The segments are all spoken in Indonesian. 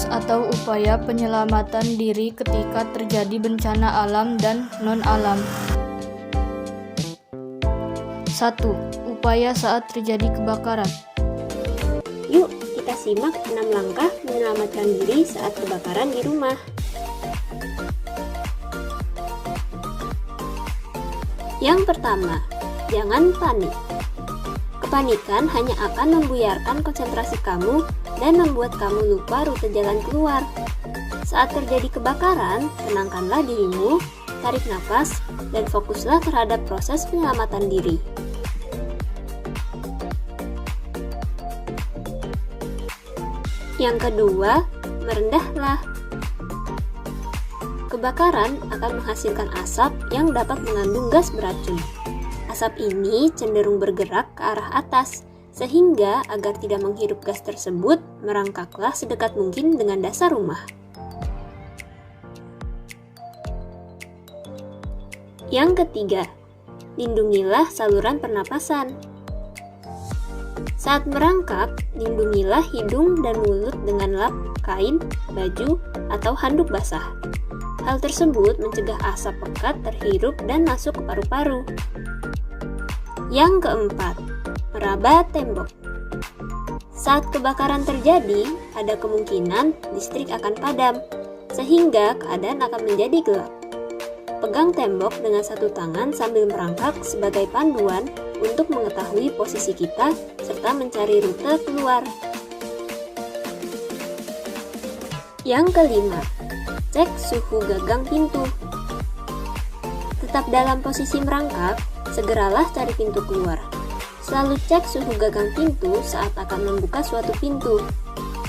atau upaya penyelamatan diri ketika terjadi bencana alam dan non-alam. 1. Upaya saat terjadi kebakaran. Yuk, kita simak 6 langkah menyelamatkan diri saat kebakaran di rumah. Yang pertama, jangan panik. Kepanikan hanya akan membuyarkan konsentrasi kamu dan membuat kamu lupa rute jalan keluar. Saat terjadi kebakaran, tenangkanlah dirimu, tarik nafas, dan fokuslah terhadap proses penyelamatan diri. Yang kedua, merendahlah. Kebakaran akan menghasilkan asap yang dapat mengandung gas beracun. Asap ini cenderung bergerak ke arah atas, sehingga agar tidak menghirup gas tersebut, merangkaklah sedekat mungkin dengan dasar rumah. Yang ketiga, lindungilah saluran pernapasan. Saat merangkak, lindungilah hidung dan mulut dengan lap, kain, baju, atau handuk basah. Hal tersebut mencegah asap pekat terhirup dan masuk ke paru-paru. Yang keempat, meraba tembok. Saat kebakaran terjadi, ada kemungkinan listrik akan padam, sehingga keadaan akan menjadi gelap. Pegang tembok dengan satu tangan sambil merangkak sebagai panduan untuk mengetahui posisi kita serta mencari rute keluar. Yang kelima, cek suhu gagang pintu. Tetap dalam posisi merangkak, segeralah cari pintu keluar. Selalu cek suhu gagang pintu saat akan membuka suatu pintu.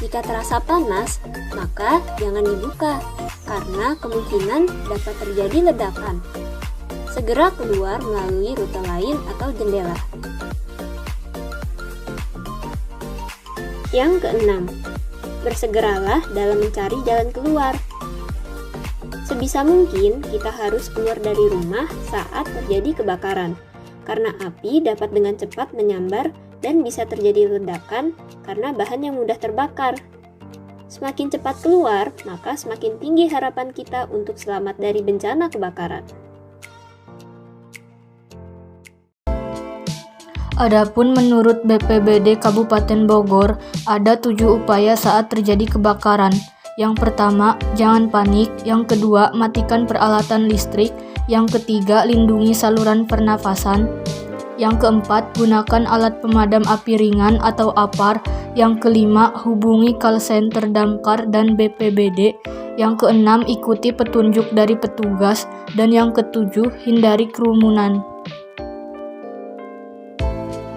Jika terasa panas, maka jangan dibuka, karena kemungkinan dapat terjadi ledakan. Segera keluar melalui rute lain atau jendela. Yang keenam, bersegeralah dalam mencari jalan keluar. Sebisa mungkin kita harus keluar dari rumah saat terjadi kebakaran, karena api dapat dengan cepat menyambar dan bisa terjadi ledakan karena bahan yang mudah terbakar. Semakin cepat keluar, maka semakin tinggi harapan kita untuk selamat dari bencana kebakaran. Adapun menurut BPBD Kabupaten Bogor, ada 7 upaya saat terjadi kebakaran. Yang pertama, jangan panik. Yang kedua, matikan peralatan listrik. Yang ketiga, lindungi saluran pernafasan. Yang keempat, gunakan alat pemadam api ringan atau APAR. Yang kelima, hubungi call center damkar dan BPBD. Yang keenam, ikuti petunjuk dari petugas. Dan yang ketujuh, hindari kerumunan.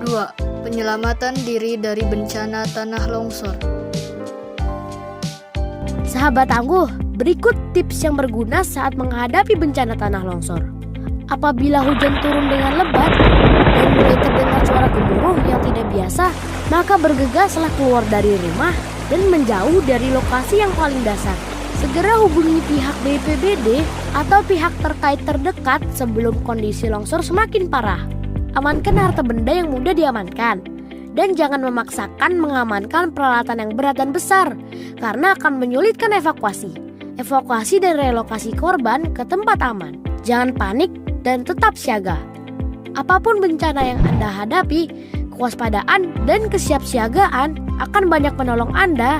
2. Penyelamatan diri dari bencana tanah longsor. Sahabat tangguh, berikut tips yang berguna saat menghadapi bencana tanah longsor. Apabila hujan turun dengan lebat dan mulai terdengar suara gemuruh yang tidak biasa, maka bergegaslah keluar dari rumah dan menjauh dari lokasi yang paling dasar. Segera hubungi pihak BPBD atau pihak terkait terdekat sebelum kondisi longsor semakin parah. Amankan harta benda yang mudah diamankan. Dan jangan memaksakan mengamankan peralatan yang berat dan besar, karena akan menyulitkan evakuasi dan relokasi korban ke tempat aman. Jangan panik dan tetap siaga. Apapun bencana yang Anda hadapi, kewaspadaan dan kesiapsiagaan akan banyak menolong Anda